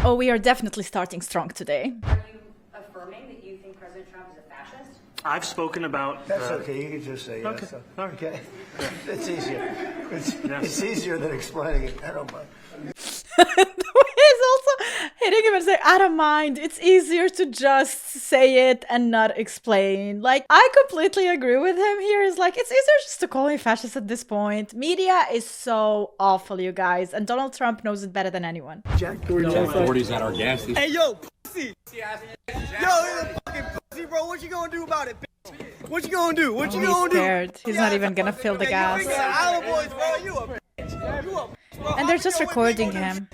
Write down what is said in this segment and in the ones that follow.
Oh, we are definitely starting strong today. Are you affirming that you think President Trump is a fascist? I've spoken about... That's okay, you can just say yes. Okay, all right. Okay? It's easier. It's easier than explaining it. I don't mind. He's also hitting him and saying, I don't mind. It's easier to just say it and not explain. Like, I completely agree with him here. It's like, it's easier just to call me fascist at this point. Media is so awful, you guys. And Donald Trump knows it better than anyone. Authorities at our gas station. Hey, yo, pussy! Yo, you're a fucking pussy, bro. What you gonna do about it, bitch? What you gonna do? What you gonna do? He's scared. He's not even gonna fill the gas. You Island boys, bro. You a bitch. You a bro. And they're just recording him.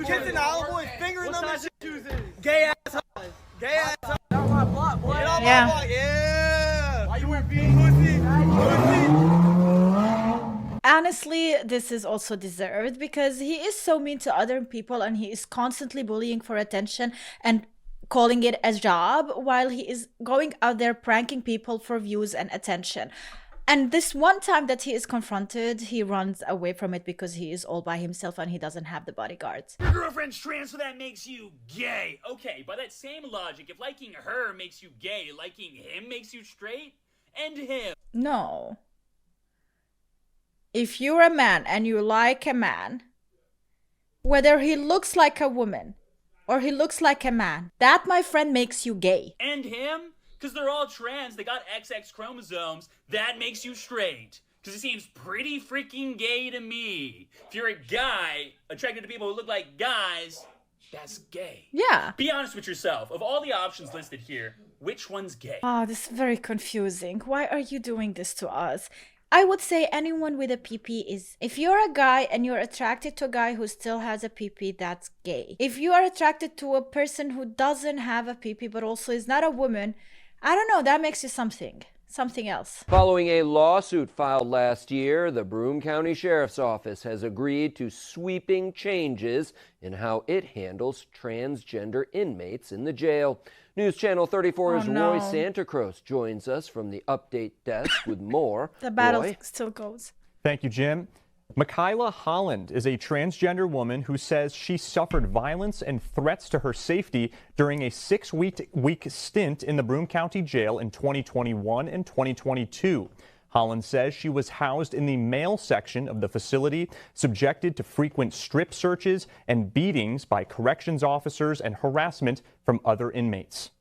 Kids in the Island boys fingering them and shit. Gay ass hoes. Gay ass hoes. Get off my block, boy. Get off my block. Yeah. Why you wearing pussy? Honestly, this is also deserved because he is so mean to other people and he is constantly bullying for attention and calling it a job while he is going out there pranking people for views and attention. And this one time that he is confronted, he runs away from it because he is all by himself and he doesn't have the bodyguards. Your girlfriend's trans, so that makes you gay. Okay, by that same logic, if liking her makes you gay, liking him makes you straight? End him. No. If you're a man and you like a man, whether he looks like a woman or he looks like a man, that, my friend, makes you gay. End him? Because they're all trans, they got XX chromosomes, that makes you straight. Because it seems pretty freaking gay to me. If you're a guy attracted to people who look like guys, that's gay. Yeah. Be honest with yourself. Of all the options listed here, which one's gay? Oh, this is very confusing. Why are you doing this to us? I would say anyone with a PP is... If you're a guy and you're attracted to a guy who still has a PP, that's gay. If you are attracted to a person who doesn't have a PP but also is not a woman, I don't know, that makes you something else. Following a lawsuit filed last year, the Broome County Sheriff's Office has agreed to sweeping changes in how it handles transgender inmates in the jail. News Channel 34's Roy Santacroce joins us from the update desk with more. The battle Roy? still goes. Thank you, Jim. Michaela Holland is a transgender woman who says she suffered violence and threats to her safety during a 6-week stint in the Broome County Jail in 2021 and 2022. Holland says she was housed in the male section of the facility, subjected to frequent strip searches and beatings by corrections officers and harassment from other inmates.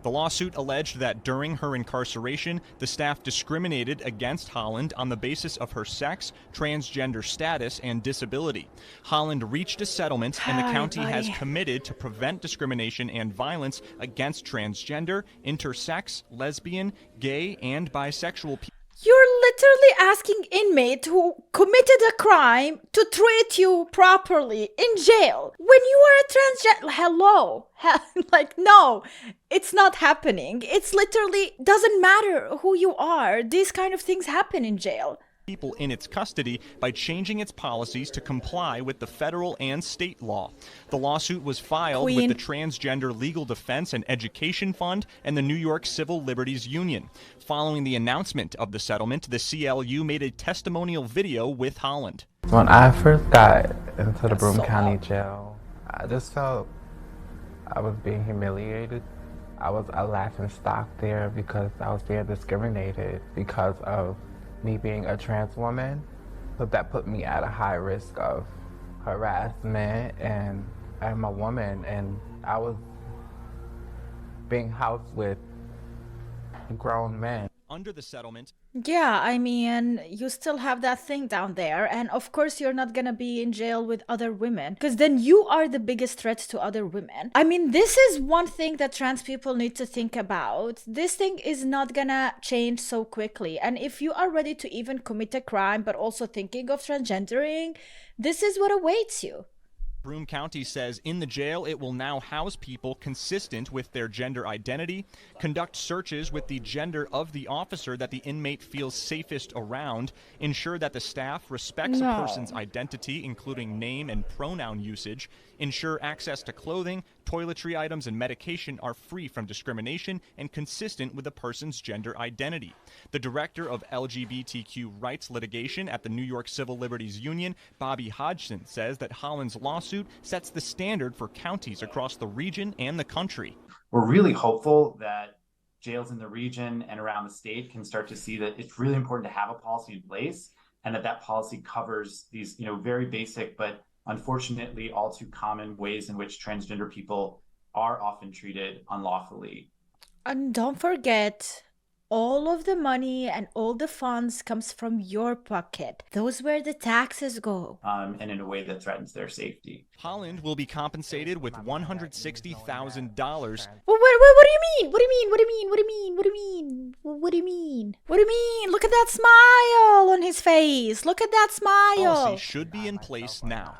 The lawsuit alleged that during her incarceration, the staff discriminated against Holland on the basis of her sex, transgender status, and disability. Holland reached a settlement, and the county has committed to prevent discrimination and violence against transgender, intersex, lesbian, gay, and bisexual people. You're literally asking inmate who committed a crime to treat you properly in jail when you are a transgender. Hello. Like, no, it's not happening. It's literally doesn't matter who you are. These kind of things happen in jail. People in its custody by changing its policies to comply with the federal and state law. The lawsuit was filed with the Transgender Legal Defense and Education Fund and the New York Civil Liberties Union. Following the announcement of the settlement, the CLU made a testimonial video with Holland. When I first got into the Broome County Jail, I just felt I was being humiliated. I was a laughing stock there because I was being discriminated because of me being a trans woman. So that put me at a high risk of harassment, and I'm a woman and I was being housed with grown men. Under the settlement, Yeah, I mean, you still have that thing down there. And of course, you're not gonna be in jail with other women because then you are the biggest threat to other women. I mean, this is one thing that trans people need to think about. This thing is not gonna change so quickly. And if you are ready to even commit a crime, but also thinking of transgendering, this is what awaits you. Broome County says in the jail it will now house people consistent with their gender identity, conduct searches with the gender of the officer that the inmate feels safest around, ensure that the staff respects a person's identity, including name and pronoun usage, ensure access to clothing, toiletry items and medication are free from discrimination and consistent with a person's gender identity. The director of LGBTQ rights litigation at the New York Civil Liberties Union, Bobby Hodgson, says that Holland's lawsuit sets the standard for counties across the region and the country. We're really hopeful that jails in the region and around the state can start to see that it's really important to have a policy in place, and that policy covers these, very basic but unfortunately all too common ways in which transgender people are often treated unlawfully. And don't forget, all of the money and all the funds comes from your pocket. Those where the taxes go. And in a way that threatens their safety. Holland will be compensated with $160,000. Well, what do you mean? What do you mean? What do you mean? What do you mean? What do you mean? What do you mean? What do you mean? Look at that smile on his face. Look at that smile. Policy should be in place now.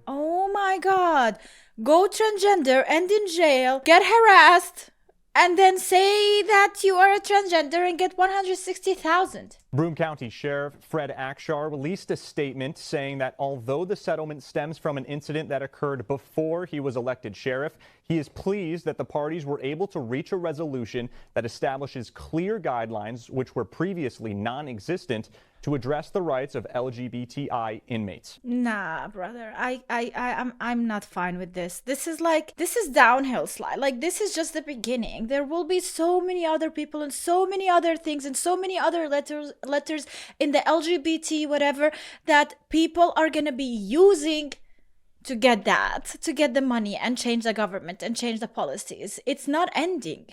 Oh my God. Go transgender, end in jail, get harassed, and then say that you are a transgender and get $160,000. Broome County Sheriff Fred Akshar released a statement saying that although the settlement stems from an incident that occurred before he was elected sheriff, he is pleased that the parties were able to reach a resolution that establishes clear guidelines, which were previously non-existent, to address the rights of LGBTI inmates. Nah, brother, I'm not fine with this. This is downhill slide. Like, this is just the beginning. There will be so many other people and so many other things and so many other letters in the LGBT whatever that people are gonna be using to get the money and change the government and change the policies. It's not ending.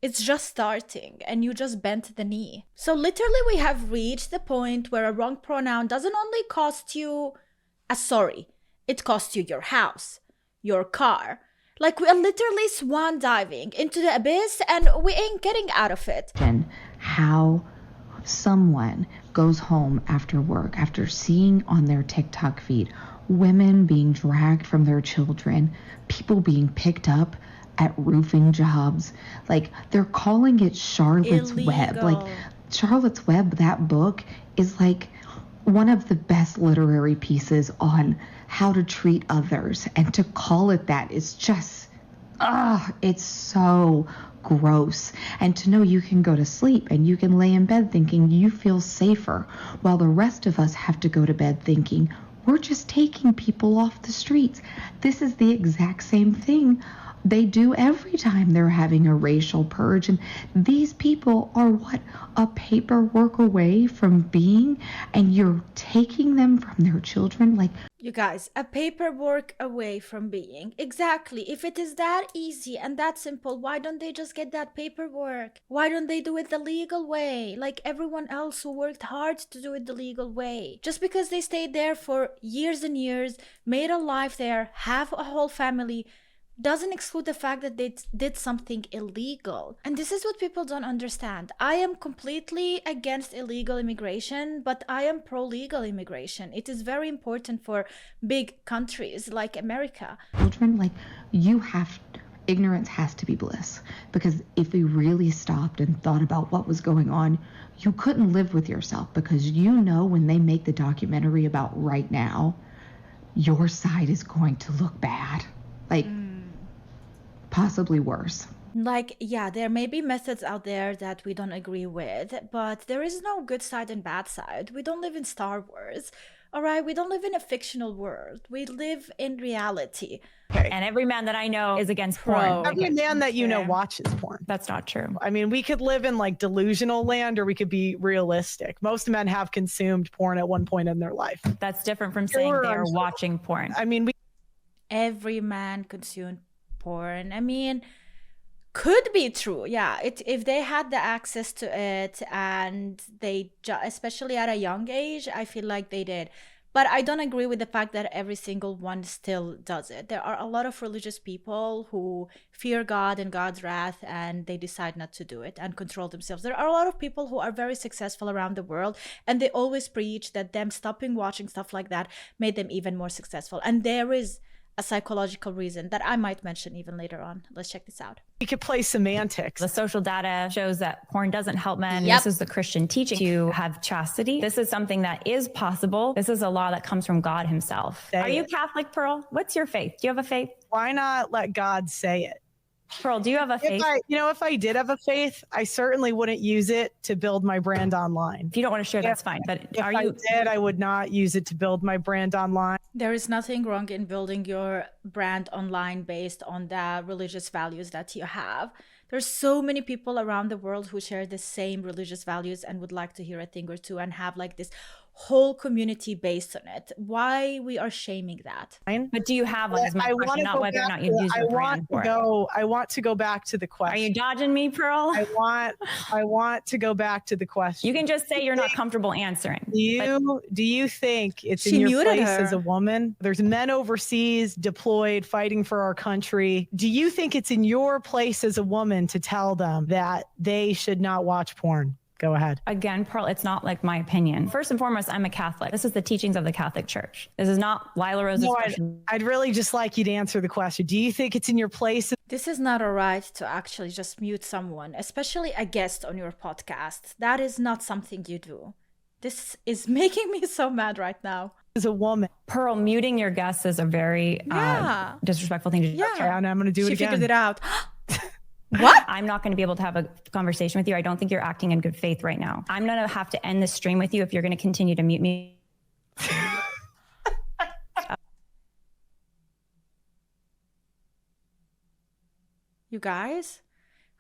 It's just starting, and you just bent the knee. So literally we have reached the point where a wrong pronoun doesn't only cost you a sorry, it costs you your house, your car. Like, we are literally swan diving into the abyss and we ain't getting out of it. And how someone goes home after work, after seeing on their TikTok feed women being dragged from their children, people being picked up at roofing jobs, like they're calling it Charlotte's Web. Like, Charlotte's Web, that book is like one of the best literary pieces on how to treat others, and to call it that is just it's so gross. And to know you can go to sleep and you can lay in bed thinking you feel safer, while the rest of us have to go to bed thinking we're just taking people off the streets. This is the exact same thing they do every time they're having a racial purge. And these people are what, a paperwork away from being, and you're taking them from their children. Like, you guys, a paperwork away from being. Exactly. If it is that easy and that simple, why don't they just get that paperwork? Why don't they do it the legal way? Like everyone else who worked hard to do it the legal way. Just because they stayed there for years and years, made a life there, have a whole family, doesn't exclude the fact that they did something illegal. And this is what people don't understand. I am completely against illegal immigration, but I am pro-legal immigration. It is very important for big countries like America. Children, like, ignorance has to be bliss. Because if we really stopped and thought about what was going on, you couldn't live with yourself, because when they make the documentary about right now, your side is going to look bad. Like, possibly worse. Like, yeah, there may be methods out there that we don't agree with, but there is no good side and bad side. We don't live in Star Wars, all right? We don't live in a fictional world. We live in reality. Okay. And every man that I know is against porn. Every man that you know watches porn. That's not true. I mean, we could live in like delusional land, or we could be realistic. Most men have consumed porn at one point in their life. That's different from saying they're watching porn. I mean, every man consumed porn. I mean, could be true. Yeah, if they had the access to it, and they especially at a young age, I feel like they did. But I don't agree with the fact that every single one still does it. There are a lot of religious people who fear God and God's wrath, and they decide not to do it and control themselves. There are a lot of people who are very successful around the world, and they always preach that them stopping watching stuff like that made them even more successful. And there is a psychological reason that I might mention even later on. Let's check this out. We could play semantics. The social data shows that porn doesn't help men. Yep. This is the Christian teaching to have chastity. This is something that is possible. This is a law that comes from God himself. Are you Catholic, Pearl? What's your faith? Do you have a faith? Why not let God say it? Pearl, do you have a faith? If I did have a faith, I certainly wouldn't use it to build my brand online. If you don't want to share, that's fine. But if I did, I would not use it to build my brand online. There is nothing wrong in building your brand online based on the religious values that you have. There's so many people around the world who share the same religious values and would like to hear a thing or two and have like this whole community based on it. Why we are shaming that? But do you have one? Is my question, not whether or not you use your brand for it. I want to go back to the question. Are you dodging me, Pearl? I want to go back to the question. You can just say you're not comfortable answering. Do you think it's in your place as a woman? There's men overseas deployed fighting for our country. Do you think it's in your place as a woman to tell them that they should not watch porn? Go ahead. Again, Pearl, it's not like my opinion. First and foremost, I'm a Catholic. This is the teachings of the Catholic Church. This is not Lila Rose's question. I'd really just like you to answer the question. Do you think it's in your place? This is not a right to actually just mute someone, especially a guest on your podcast. That is not something you do. This is making me so mad right now. As a woman. Pearl, muting your guests is a very disrespectful thing to do. Yeah. Okay, and I'm going to do it again. She figured it out. What? I'm not going to be able to have a conversation with you. I don't think you're acting in good faith right now. I'm going to have to end this stream with you if you're going to continue to mute me. You guys,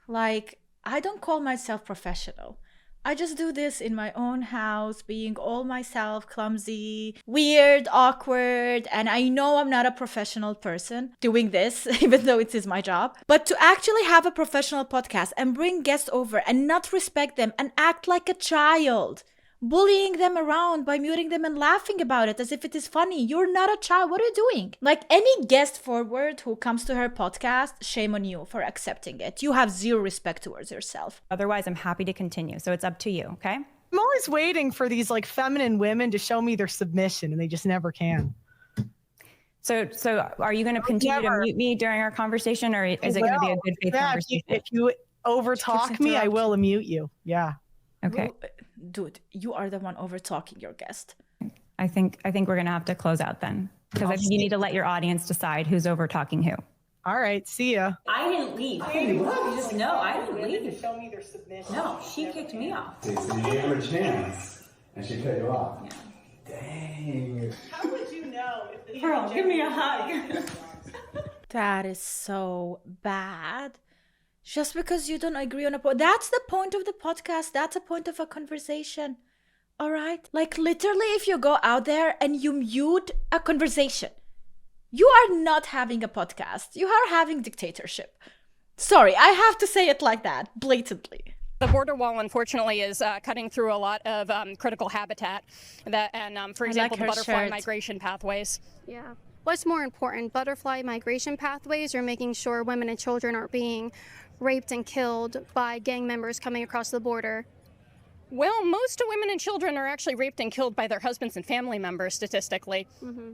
like, I don't call myself professional. I just do this in my own house, being all myself, clumsy, weird, awkward, and I know I'm not a professional person doing this, even though it is my job. But to actually have a professional podcast and bring guests over and not respect them and act like a child, bullying them around by muting them and laughing about it as if it is funny. You're not a child. What are you doing? Like, any guest forward who comes to her podcast, shame on you for accepting it. You have zero respect towards yourself. Otherwise, I'm happy to continue. So it's up to you, okay? I'm always waiting for these like feminine women to show me their submission, and they just never can. So are you going to continue to mute me during our conversation, or is it going to be a good faith conversation? If you overtalk me, I will mute you. Yeah. Okay. Dude, you are the one over talking your guest. I think we're gonna have to close out then, because I think you need to let your audience decide who's over talking who. All right, see ya. I didn't leave. You just know I didn't leave. Show me their submission. No, she kicked me off. So you gave her a chance, and she cut you off. Yeah. Dang. How would you know if the Pearl, give me a hug. That is so bad. Just because you don't agree on a point. That's the point of the podcast. That's the point of a conversation. All right? Like, literally, if you go out there and you mute a conversation, you are not having a podcast. You are having dictatorship. Sorry, I have to say it like that, blatantly. The border wall, unfortunately, is cutting through a lot of critical habitat for example, the butterfly migration pathways. Yeah. What's more important, butterfly migration pathways or making sure women and children aren't being raped and killed by gang members coming across the border? Well, most women and children are actually raped and killed by their husbands and family members, statistically. Mm-hmm.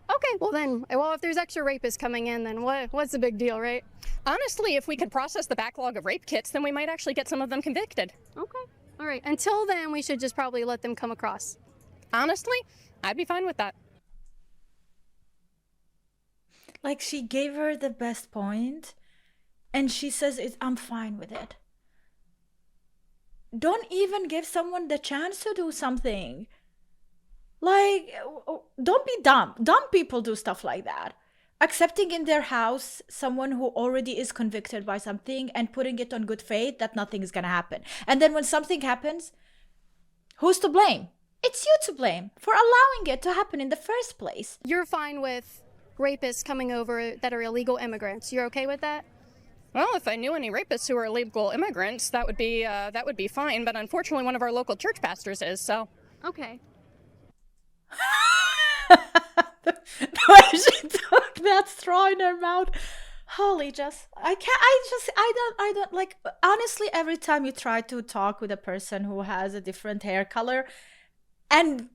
Okay, well, if there's extra rapists coming in, then what's the big deal, right? Honestly, if we could process the backlog of rape kits, then we might actually get some of them convicted. Okay, all right. Until then, we should just probably let them come across. Honestly, I'd be fine with that. Like, she gave her the best point, and she says, I'm fine with it. Don't even give someone the chance to do something. Like, don't be dumb. Dumb people do stuff like that. Accepting in their house someone who already is convicted by something and putting it on good faith that nothing is going to happen. And then when something happens, who's to blame? It's you to blame for allowing it to happen in the first place. You're fine with rapists coming over that are illegal immigrants. You're okay with that? Well, if I knew any rapists who are illegal immigrants, that would be fine. But unfortunately, one of our local church pastors is, so. Okay. The way she took that straw in her mouth. Holy Jess. I don't like, honestly, every time you try to talk with a person who has a different hair color, and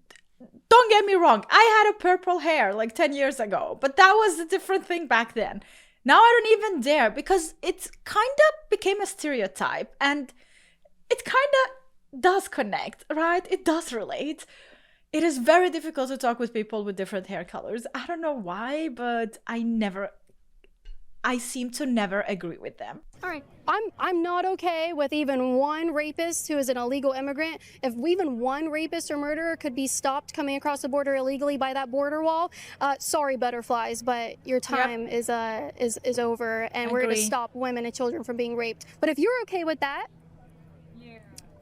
don't get me wrong, I had a purple hair like 10 years ago, but that was a different thing back then. Now I don't even dare, because it's kind of became a stereotype, and it kind of does connect, right? It does relate. It is very difficult to talk with people with different hair colors. I don't know why, but I seem to never agree with them. All right, I'm not okay with even one rapist who is an illegal immigrant. If even one rapist or murderer could be stopped coming across the border illegally by that border wall, sorry, butterflies, but your time is over, and we're going to stop women and children from being raped. But if you're okay with that.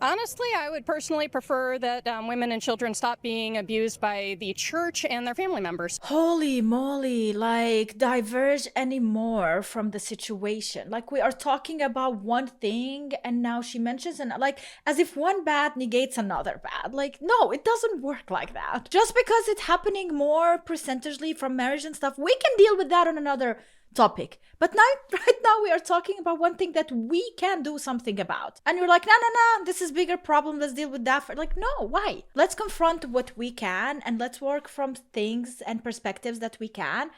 Honestly, I would personally prefer that women and children stop being abused by the church and their family members. Holy moly, like, diverge anymore from the situation. Like, we are talking about one thing, and now she mentions, and like, as if one bad negates another bad. Like, no, it doesn't work like that. Just because it's happening more percentagely from marriage and stuff, we can deal with that on another topic. But now, right now, we are talking about one thing that we can do something about. And you're like, no, this is bigger problem. Let's deal with that. Like, no, why? Let's confront what we can, and let's work from things and perspectives that we can,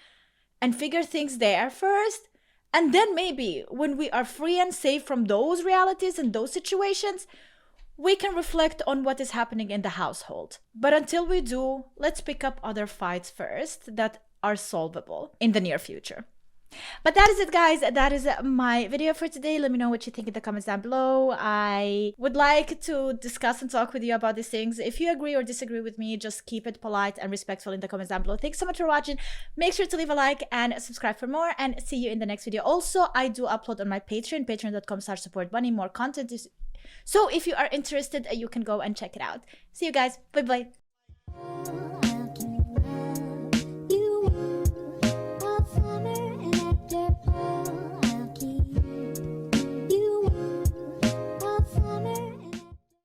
and figure things there first. And then maybe when we are free and safe from those realities and those situations, we can reflect on what is happening in the household. But until we do, let's pick up other fights first that are solvable in the near future. But that is it, guys. That is my video for today. Let me know what you think in the comments down below. I would like to discuss and talk with you about these things. If you agree or disagree with me, just keep it polite and respectful in the comments down below. Thanks so much for watching. Make sure to leave a like and subscribe for more, and see you in the next video. Also, I do upload on my Patreon, patreon.com/supportbunny. More content is... So if you are interested, you can go and check it out. See you guys. Bye-bye.